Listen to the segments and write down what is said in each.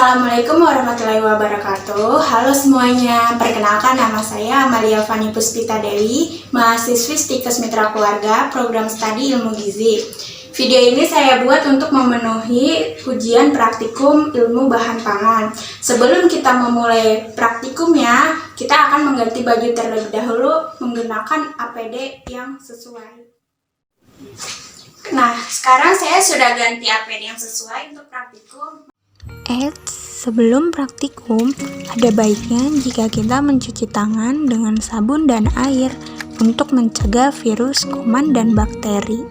Assalamualaikum warahmatullahi wabarakatuh. Halo semuanya, perkenalkan nama saya Amalia Fani Puspita Dewi, mahasiswi Stikes Mitra Keluarga, program studi ilmu gizi. Video ini saya buat untuk memenuhi ujian praktikum ilmu bahan pangan. Sebelum kita memulai praktikumnya, kita akan mengganti baju terlebih dahulu menggunakan APD yang sesuai. Nah, sekarang saya sudah ganti APD yang sesuai untuk praktikum. Sebelum praktikum, ada baiknya jika kita mencuci tangan dengan sabun dan air untuk mencegah virus, kuman, dan bakteri.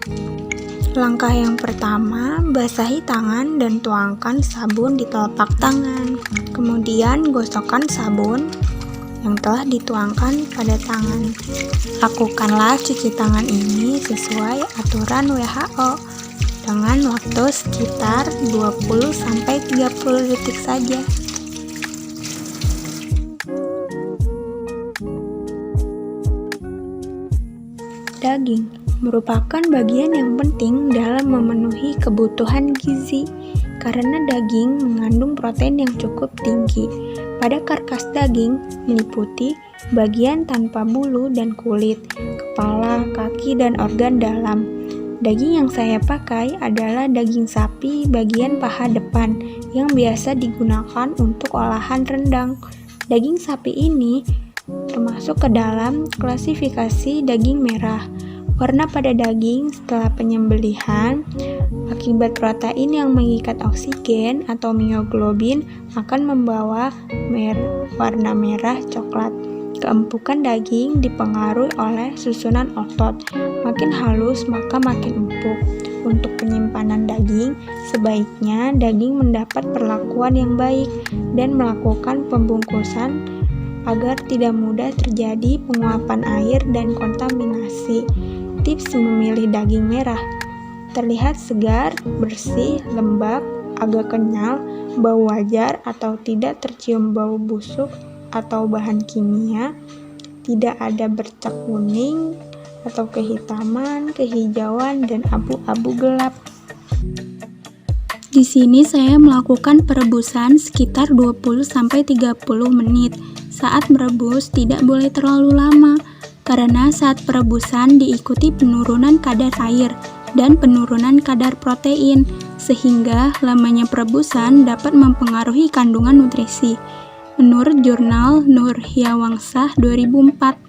Langkah yang pertama, basahi tangan dan tuangkan sabun di telapak tangan. Kemudian gosokkan sabun yang telah dituangkan pada tangan. Lakukanlah cuci tangan ini sesuai aturan WHO dengan waktu sekitar 20-30 detik saja. Daging merupakan bagian yang penting dalam memenuhi kebutuhan gizi karena daging mengandung protein yang cukup tinggi. Pada karkas daging meliputi bagian tanpa bulu dan kulit, kepala, kaki, dan organ dalam. Daging yang saya pakai adalah daging sapi bagian paha depan yang biasa digunakan untuk olahan rendang. Daging sapi ini termasuk ke dalam klasifikasi daging merah. Warna pada daging setelah penyembelihan akibat protein yang mengikat oksigen atau mioglobin akan membawa warna merah coklat. Keempukan daging dipengaruhi oleh susunan otot. Makin halus maka makin empuk. Untuk penyimpanan daging, sebaiknya daging mendapat perlakuan yang baik dan melakukan pembungkusan agar tidak mudah terjadi penguapan air dan kontaminasi. Tips memilih daging merah: terlihat segar, bersih, lembab, agak kenyal, bau wajar atau tidak tercium bau busuk atau bahan kimia, tidak ada bercak kuning atau kehitaman, kehijauan, dan abu-abu gelap. Di sini saya melakukan perebusan sekitar 20-30 menit. Saat merebus tidak boleh terlalu lama, karena saat perebusan diikuti penurunan kadar air dan penurunan kadar protein, sehingga lamanya perebusan dapat mempengaruhi kandungan nutrisi. Menurut jurnal Nurhyawangsah 2004,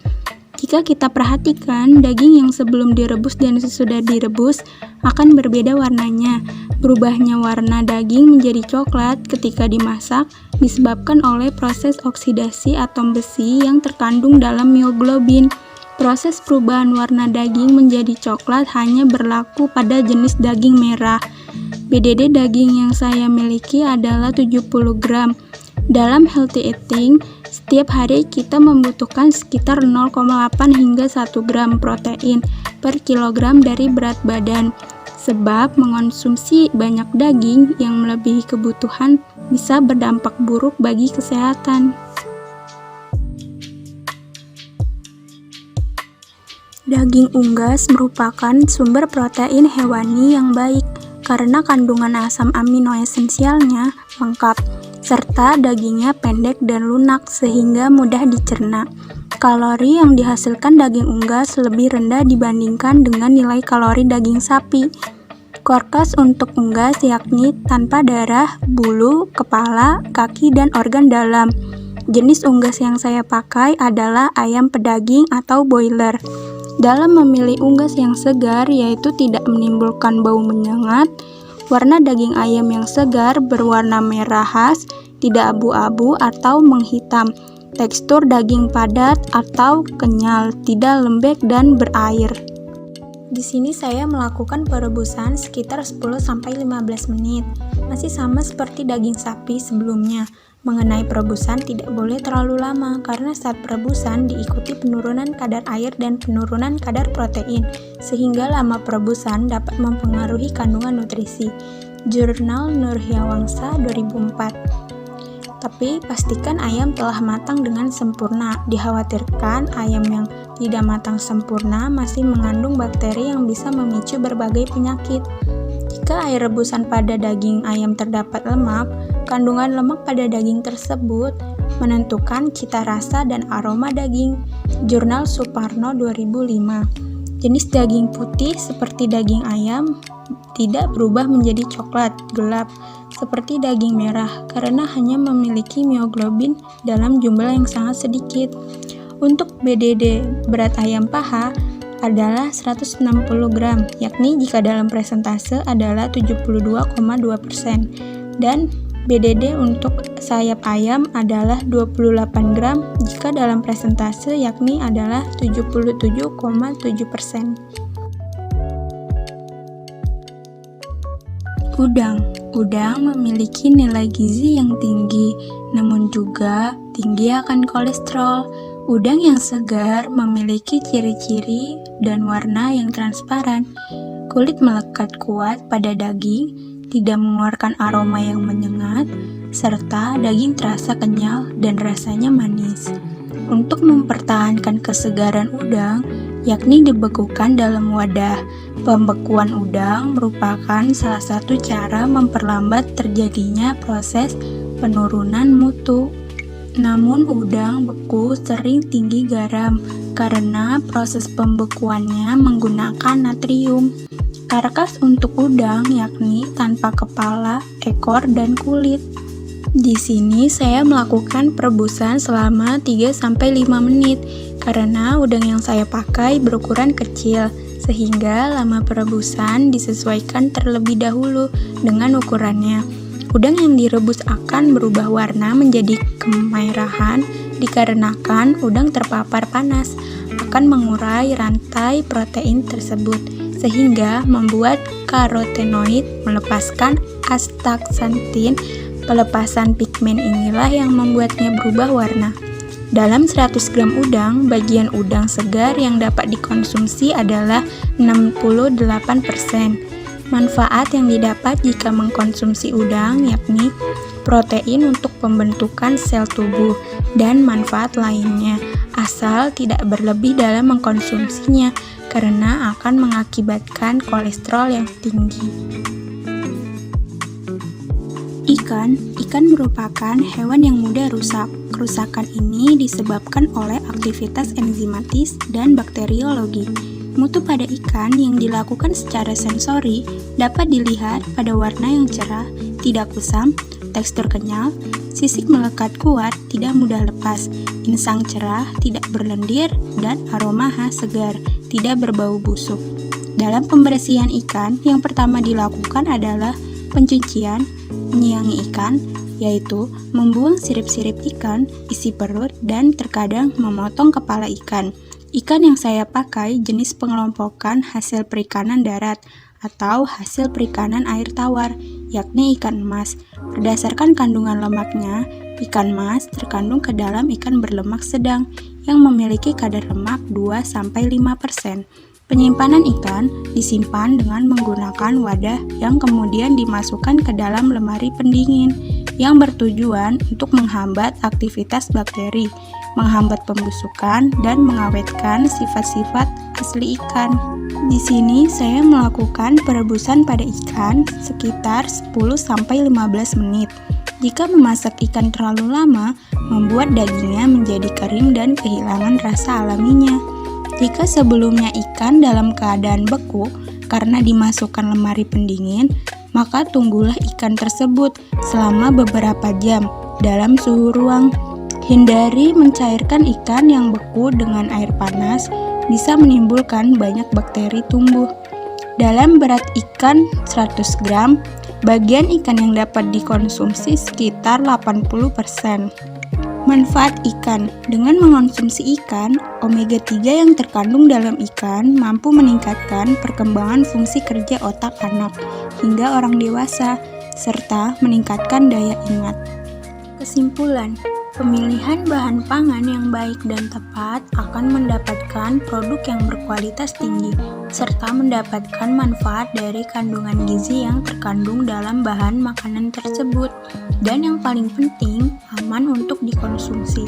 jika kita perhatikan, daging yang sebelum direbus dan sesudah direbus akan berbeda warnanya. Berubahnya warna daging menjadi coklat ketika dimasak disebabkan oleh proses oksidasi atom besi yang terkandung dalam mioglobin. Proses perubahan warna daging menjadi coklat hanya berlaku pada jenis daging merah. BDD daging yang saya miliki adalah 70 gram. Dalam healthy eating, setiap hari kita membutuhkan sekitar 0,8 hingga 1 gram protein per kilogram dari berat badan. Sebab mengonsumsi banyak daging yang melebihi kebutuhan bisa berdampak buruk bagi kesehatan. Daging unggas merupakan sumber protein hewani yang baik karena kandungan asam amino esensialnya lengkap, serta dagingnya pendek dan lunak sehingga mudah dicerna. Kalori yang dihasilkan daging unggas lebih rendah dibandingkan dengan nilai kalori daging sapi. Karkas untuk unggas yakni tanpa darah, bulu, kepala, kaki, dan organ dalam. Jenis unggas yang saya pakai adalah ayam pedaging atau boiler. Dalam memilih unggas yang segar, yaitu tidak menimbulkan bau menyengat, warna daging ayam yang segar berwarna merah khas, tidak abu-abu atau menghitam. Tekstur daging padat atau kenyal, tidak lembek dan berair. Di sini saya melakukan perebusan sekitar 10-15 menit. Masih sama seperti daging sapi sebelumnya. Mengenai perebusan tidak boleh terlalu lama karena saat perebusan diikuti penurunan kadar air dan penurunan kadar protein, sehingga lama perebusan dapat mempengaruhi kandungan nutrisi. Jurnal Nurhyawangsah 2004. Tapi pastikan ayam telah matang dengan sempurna. Dikhawatirkan ayam yang tidak matang sempurna masih mengandung bakteri yang bisa memicu berbagai penyakit. Jika air rebusan pada daging ayam terdapat lemak, Kandungan lemak pada daging tersebut menentukan cita rasa dan aroma daging. Jurnal Suparno 2005. Jenis daging putih seperti daging ayam tidak berubah menjadi coklat gelap seperti daging merah karena hanya memiliki mioglobin dalam jumlah yang sangat sedikit. Untuk BDD berat ayam paha adalah 160 gram, yakni jika dalam presentase adalah 72,2%, dan BDD untuk sayap ayam adalah 28 gram jika dalam presentase yakni adalah 77,7%. Udang memiliki nilai gizi yang tinggi, namun juga tinggi akan kolesterol. Udang yang segar memiliki ciri-ciri dan warna yang transparan. Kulit melekat kuat pada daging, tidak mengeluarkan aroma yang menyengat, serta daging terasa kenyal dan rasanya manis. Untuk mempertahankan kesegaran udang, yakni dibekukan dalam wadah. Pembekuan udang merupakan salah satu cara memperlambat terjadinya proses penurunan mutu. Namun udang beku sering tinggi garam karena proses pembekuannya menggunakan natrium. Karkas untuk udang yakni tanpa kepala, ekor, dan kulit. Di sini saya melakukan perebusan selama 3-5 menit karena udang yang saya pakai berukuran kecil sehingga lama perebusan disesuaikan terlebih dahulu dengan ukurannya. Udang yang direbus akan berubah warna menjadi kemerahan dikarenakan udang terpapar panas akan mengurai rantai protein tersebut sehingga membuat karotenoid melepaskan astaxanthin. Pelepasan pigmen inilah yang membuatnya berubah warna. Dalam 100 gram udang, bagian udang segar yang dapat dikonsumsi adalah 68%. Manfaat yang didapat jika mengkonsumsi udang yakni protein untuk pembentukan sel tubuh dan manfaat lainnya, asal tidak berlebih dalam mengkonsumsinya karena akan mengakibatkan kolesterol yang tinggi. Ikan merupakan hewan yang mudah rusak. Kerusakan ini disebabkan oleh aktivitas enzimatis dan bakteriologi. Mutu pada ikan yang dilakukan secara sensori dapat dilihat pada warna yang cerah, tidak kusam, tekstur kenyal, sisik melekat kuat, tidak mudah lepas, insang cerah, tidak berlendir, dan aroma khas segar, tidak berbau busuk. Dalam pembersihan ikan, yang pertama dilakukan adalah pencucian, menyiangi ikan, yaitu membuang sirip-sirip ikan, isi perut, dan terkadang memotong kepala ikan. Ikan yang saya pakai jenis pengelompokan hasil perikanan darat atau hasil perikanan air tawar, yakni ikan emas. Berdasarkan kandungan lemaknya, ikan emas terkandung ke dalam ikan berlemak sedang yang memiliki kadar lemak 2-5%. Penyimpanan ikan disimpan dengan menggunakan wadah yang kemudian dimasukkan ke dalam lemari pendingin yang bertujuan untuk menghambat aktivitas bakteri, menghambat pembusukan, dan mengawetkan sifat-sifat asli ikan. Di sini saya melakukan perebusan pada ikan sekitar 10-15 menit. Jika memasak ikan terlalu lama, membuat dagingnya menjadi kering dan kehilangan rasa alaminya. Jika sebelumnya ikan dalam keadaan beku karena dimasukkan lemari pendingin, maka tunggulah ikan tersebut selama beberapa jam dalam suhu ruang. Hindari mencairkan ikan yang beku dengan air panas, bisa menimbulkan banyak bakteri tumbuh. Dalam berat ikan 100 gram, bagian ikan yang dapat dikonsumsi sekitar 80%. Manfaat ikan. Dengan mengonsumsi ikan, omega 3 yang terkandung dalam ikan mampu meningkatkan perkembangan fungsi kerja otak anak hingga orang dewasa, serta meningkatkan daya ingat. Kesimpulan, pemilihan bahan pangan yang baik dan tepat akan mendapatkan produk yang berkualitas tinggi, serta mendapatkan manfaat dari kandungan gizi yang terkandung dalam bahan makanan tersebut, dan yang paling penting, aman untuk dikonsumsi.